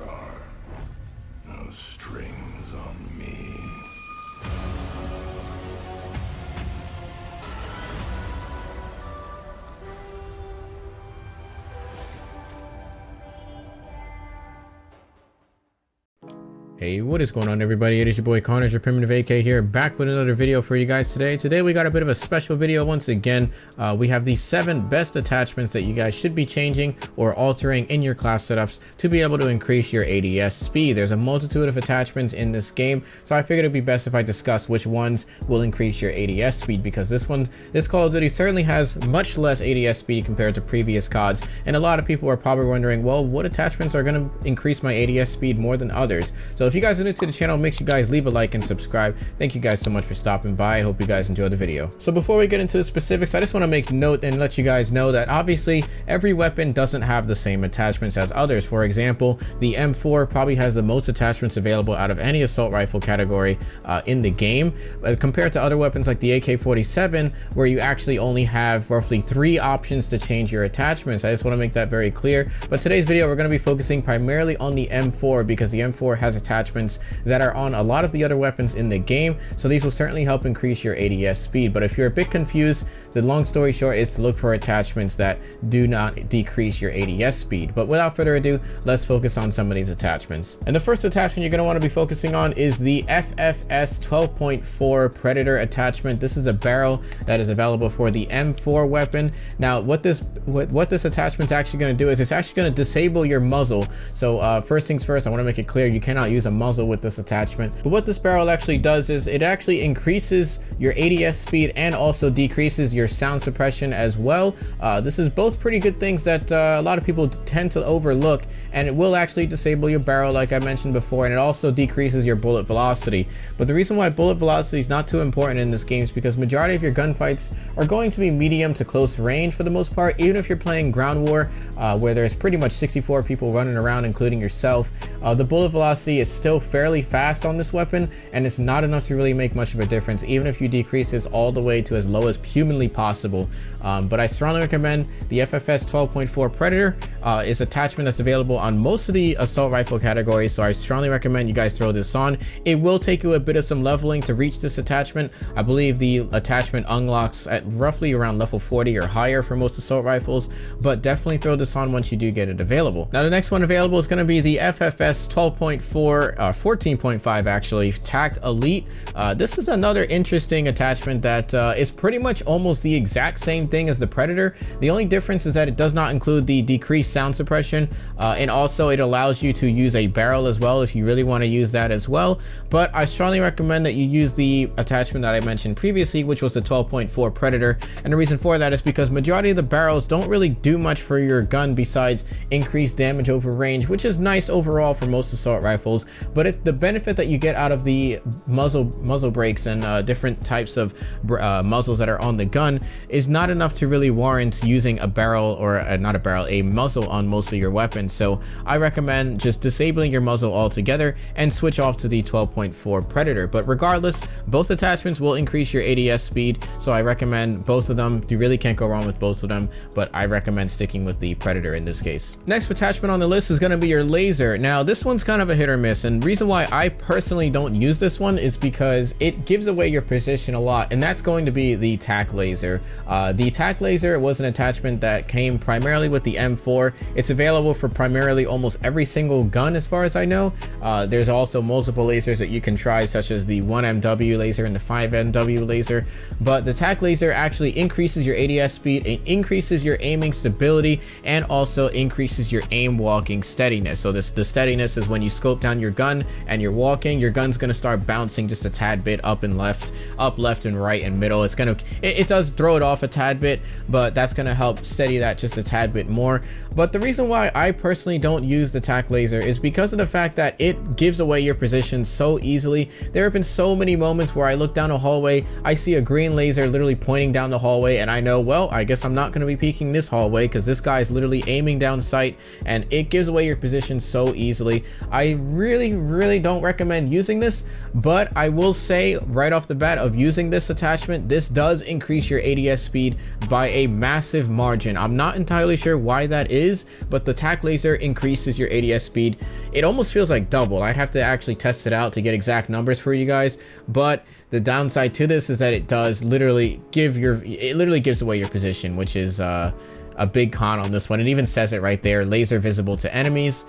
FFAR. No strings on me. Hey, what is going on, everybody? It is your boy Connor, your PrimitiveAK here, back with another video for you guys today. Today we got a bit of a special video once again. We have the 7 best attachments that you guys should be changing or altering in your class setups to be able to increase your ADS speed. There's a multitude of attachments in this game, so I figured it'd be best if I discuss which ones will increase your ADS speed, because this Call of Duty certainly has much less ADS speed compared to previous CODs, and a lot of people are probably wondering, well, what attachments are going to increase my ADS speed more than others? So if you guys are new to the channel, make sure you guys leave a like and subscribe. Thank you guys so much for stopping by. I hope you guys enjoyed the video. So before we get into the specifics, I just want to make note and let you guys know that obviously every weapon doesn't have the same attachments as others. For example, the M4 probably has the most attachments available out of any assault rifle category in the game, compared to other weapons like the AK-47, where you actually only have roughly 3 options to change your attachments. I just want to make that very clear. But today's video, we're going to be focusing primarily on the M4, because the M4 has attachments that are on a lot of the other weapons in the game, so these will certainly help increase your ADS speed. But if you're a bit confused, the long story short is to look for attachments that do not decrease your ADS speed. But without further ado, let's focus on some of these attachments. And the first attachment you're going to want to be focusing on is the FFS 12.4 Predator attachment. This is a barrel that is available for the M4 weapon. Now what this attachment is actually going to do is it's actually going to disable your muzzle. So first things first, I want to make it clear you cannot use a muzzle with this attachment. But what this barrel actually does is it actually increases your ADS speed and also decreases your sound suppression as well. This is both pretty good things that a lot of people tend to overlook, and it will actually disable your barrel like I mentioned before, and it also decreases your bullet velocity. But the reason why bullet velocity is not too important in this game is because majority of your gunfights are going to be medium to close range for the most part. Even if you're playing ground war, where there's pretty much 64 people running around including yourself, the bullet velocity is still fairly fast on this weapon, and it's not enough to really make much of a difference even if you decrease this all the way to as low as humanly possible. But I strongly recommend the FFS 12.4 Predator. Is attachment that's available on most of the assault rifle categories, so I strongly recommend you guys throw this on. It will take you a bit of some leveling to reach this attachment. I believe the attachment unlocks at roughly around level 40 or higher for most assault rifles, but definitely throw this on once you do get it available. Now the next one available is going to be the FFS 12.4 14.5 actually, TAC Elite. This is another interesting attachment that is pretty much almost the exact same thing as the Predator. The only difference is that it does not include the decreased sound suppression, and also it allows you to use a barrel as well if you really want to use that as well. But I strongly recommend that you use the attachment that I mentioned previously, which was the 12.4 Predator, and the reason for that is because majority of the barrels don't really do much for your gun besides increase damage over range, which is nice overall for most assault rifles. But if the benefit that you get out of the muzzle brakes and different types of muzzles that are on the gun is not enough to really warrant using a barrel, or not a barrel, a muzzle on most of your weapons. So I recommend just disabling your muzzle altogether and switch off to the 12.4 Predator. But regardless, both attachments will increase your ADS speed, so I recommend both of them. You really can't go wrong with both of them, but I recommend sticking with the Predator in this case. Next attachment on the list is going to be your laser. Now this one's kind of a hit or miss, and reason why I personally don't use this one is because it gives away your position a lot, and that's going to be the TAC Laser. The TAC Laser was an attachment that came primarily with the M4. It's available for primarily almost every single gun as far as I know. There's also multiple lasers that you can try, such as the 1MW laser and the 5MW laser, but the TAC Laser actually increases your ADS speed, it increases your aiming stability, and also increases your aim walking steadiness. So the steadiness is when you scope down your gun and you're walking, your gun's going to start bouncing just a tad bit up and left, and right and middle. It does throw it off a tad bit, but that's going to help steady that just a tad bit more. But the reason why I personally don't use the TAC Laser is because of the fact that it gives away your position so easily. There have been so many moments where I look down a hallway, I see a green laser literally pointing down the hallway, and I know, well, I guess I'm not going to be peeking this hallway because this guy is literally aiming down sight, and it gives away your position so easily. I really really don't recommend using this, but I will say right off the bat of using this attachment, this does increase your ADS speed by a massive margin. I'm not entirely sure why that is, but the TAC Laser increases your ADS speed. It almost feels like double. I'd have to actually test it out to get exact numbers for you guys, but the downside to this is that it does literally gives away your position, which is a big con on this one. It even says it right there, laser visible to enemies,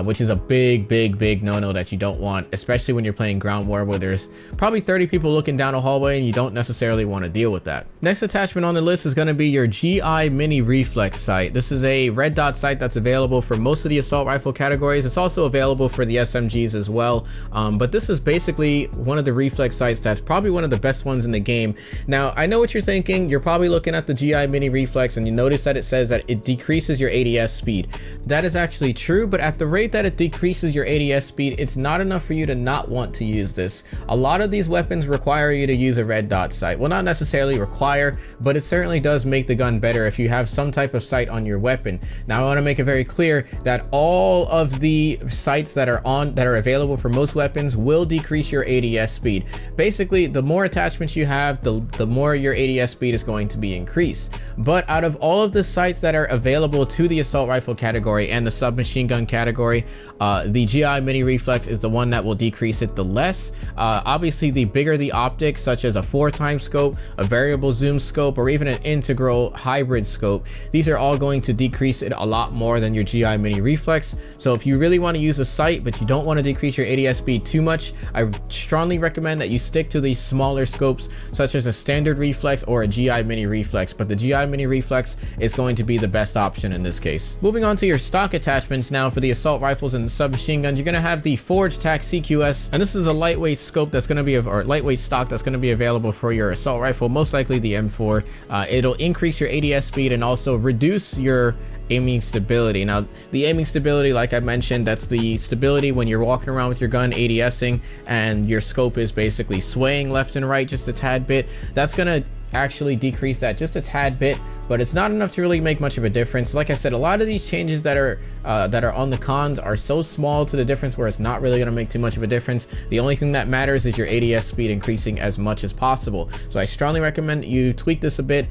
which is a big no-no that you don't want, especially when you're playing ground war where there's probably 30 people looking down a hallway and you don't necessarily want to deal with that. Next attachment on the list is going to be your GI Mini Reflex sight. This is a red dot sight that's available for most of the assault rifle categories. It's also available for the SMGs as well, but this is basically one of the reflex sights that's probably one of the best ones in the game. Now, I know what you're thinking. You're probably looking at the GI Mini Reflex and you notice that it says that it decreases your ADS speed. That is actually true, but at the rate that it decreases your ADS speed, it's not enough for you to not want to use this. A lot of these weapons require you to use a red dot sight. Well, not necessarily require, but it certainly does make the gun better if you have some type of sight on your weapon. Now, I want to make it very clear that all of the sights that are available for most weapons will decrease your ADS speed. Basically, the more attachments you have, the more your ADS speed is going to be increased. But out of all of the sights that are available to the assault rifle category and the submachine gun category, the GI Mini Reflex is the one that will decrease it the less. Obviously, the bigger the optics, such as a 4x scope, a variable zoom scope, or even an integral hybrid scope, these are all going to decrease it a lot more than your GI Mini Reflex. So if you really want to use a sight but you don't want to decrease your ADS speed too much, I strongly recommend that you stick to these smaller scopes such as a standard reflex or a GI Mini Reflex, but the GI Mini Reflex is going to be the best option in this case. Moving on to your stock attachments now for the assault rifles and the submachine guns, you're going to have the forged TAC CQS, and this is a lightweight scope that's going to be or lightweight stock that's going to be available for your assault rifle, most likely the M4. It'll increase your ADS speed and also reduce your aiming stability. Now, the aiming stability, like I mentioned, that's the stability when you're walking around with your gun ADSing and your scope is basically swaying left and right just a tad bit. That's going to actually decrease that just a tad bit, but it's not enough to really make much of a difference. Like I said, a lot of these changes that are on the cons are so small to the difference where it's not really going to make too much of a difference. The only thing that matters is your ADS speed increasing as much as possible. So I strongly recommend that you tweak this a bit.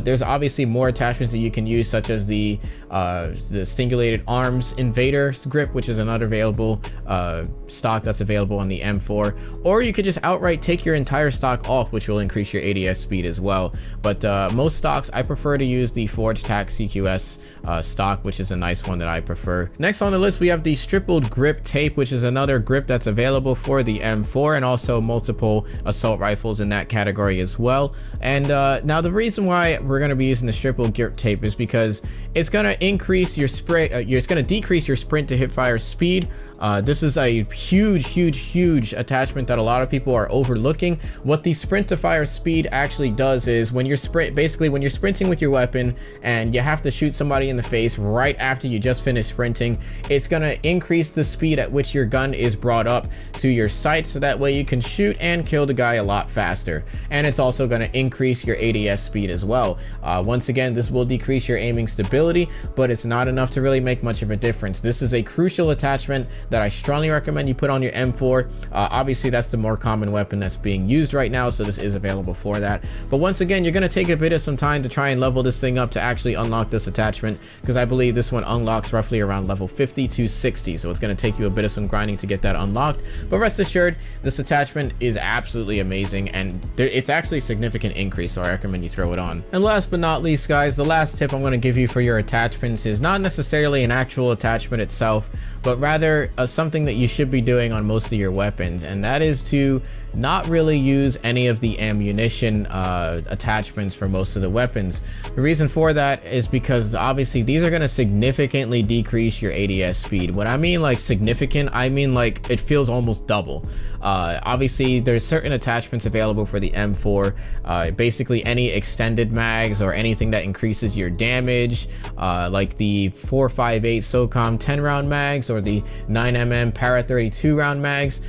There's obviously more attachments that you can use, such as the stingulated arms invader grip, which is another available stock that's available on the M4, or you could just outright take your entire stock off, which will increase your ADS speed as well. But most stocks, I prefer to use the forged TAC CQS stock, which is a nice one that I prefer. Next on the list, we have the stippled grip tape, which is another grip that's available for the M4 and also multiple assault rifles in that category as well. And now the reason why we're going to be using the stippled grip tape is because it's going to increase your sprint, it's going to decrease your sprint to hip fire speed. This is a huge attachment that a lot of people are overlooking. What the sprint to fire speed actually does is when you're sprinting with your weapon and you have to shoot somebody in the face right after you just finished sprinting, it's going to increase the speed at which your gun is brought up to your sight, so that way you can shoot and kill the guy a lot faster. And it's also going to increase your ADS speed as well. Once again, this will decrease your aiming stability, but it's not enough to really make much of a difference. This is a crucial attachment that I strongly recommend you put on your M4. Obviously, that's the more common weapon that's being used right now, so this is available for that. But once again, you're going to take a bit of some time to try and level this thing up to actually unlock this attachment, because I believe this one unlocks roughly around level 50 to 60, so it's going to take you a bit of some grinding to get that unlocked. But rest assured, this attachment is absolutely amazing, and it's actually a significant increase, so I recommend you throw it on. And last but not least, guys, the last tip I'm going to give you for your attachments is not necessarily an actual attachment itself, but rather something that you should be doing on most of your weapons, and that is to not really use any of the ammunition attachments for most of the weapons. The reason for that is because obviously these are going to significantly decrease your ADS speed. When I mean like significant, I mean like it feels almost double. Obviously there's certain attachments available for the M4, basically any extended mags or anything that increases your damage, like the 4.58 SOCOM 10 round mags or the 9mm Para 32 round mags.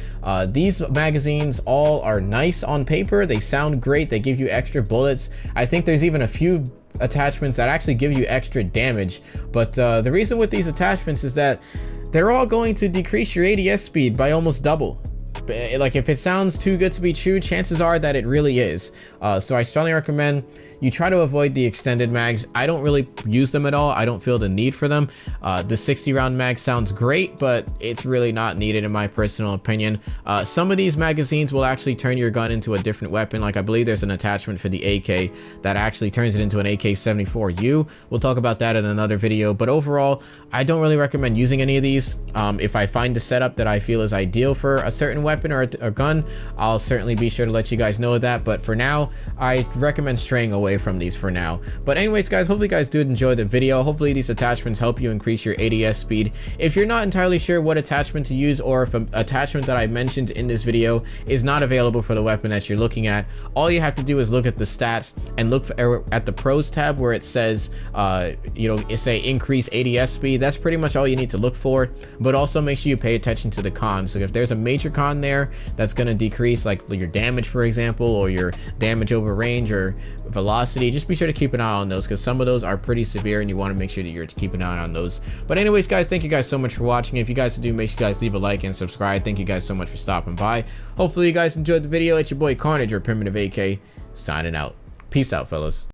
These magazines all are nice on paper, they sound great, they give you extra bullets. I think there's even a few attachments that actually give you extra damage, but the reason with these attachments is that they're all going to decrease your ADS speed by almost double. Like, if it sounds too good to be true, chances are that it really is. So I strongly recommend you try to avoid the extended mags. I don't really use them at all. I don't feel the need for them. The 60 round mag sounds great, but it's really not needed in my personal opinion. Some of these magazines will actually turn your gun into a different weapon. Like, I believe there's an attachment for the AK that actually turns it into an AK-74U. We'll talk about that in another video, but overall, I don't really recommend using any of these. If I find a setup that I feel is ideal for a certain weapon or a gun, I'll certainly be sure to let you guys know that. But for now, I recommend straying away from these for now. But anyways, guys, hopefully you guys did enjoy the video. Hopefully these attachments help you increase your ADS speed. If you're not entirely sure what attachment to use, or if an attachment that I mentioned in this video is not available for the weapon that you're looking at, all you have to do is look at the stats and look at the pros tab where it says say increase ADS speed. That's pretty much all you need to look for. But also make sure you pay attention to the cons. So if there's a major con there that's going to decrease, like your damage, for example, or your damage over range or velocity, just be sure to keep an eye on those, because some of those are pretty severe and you want to make sure that you're keeping an eye on those. But anyways, guys, thank you guys so much for watching. If you guys do, make sure you guys leave a like and subscribe. Thank you guys so much for stopping by. Hopefully you guys enjoyed the video. It's your boy Carnage, or PrimitiveAK, signing out. Peace out, fellas.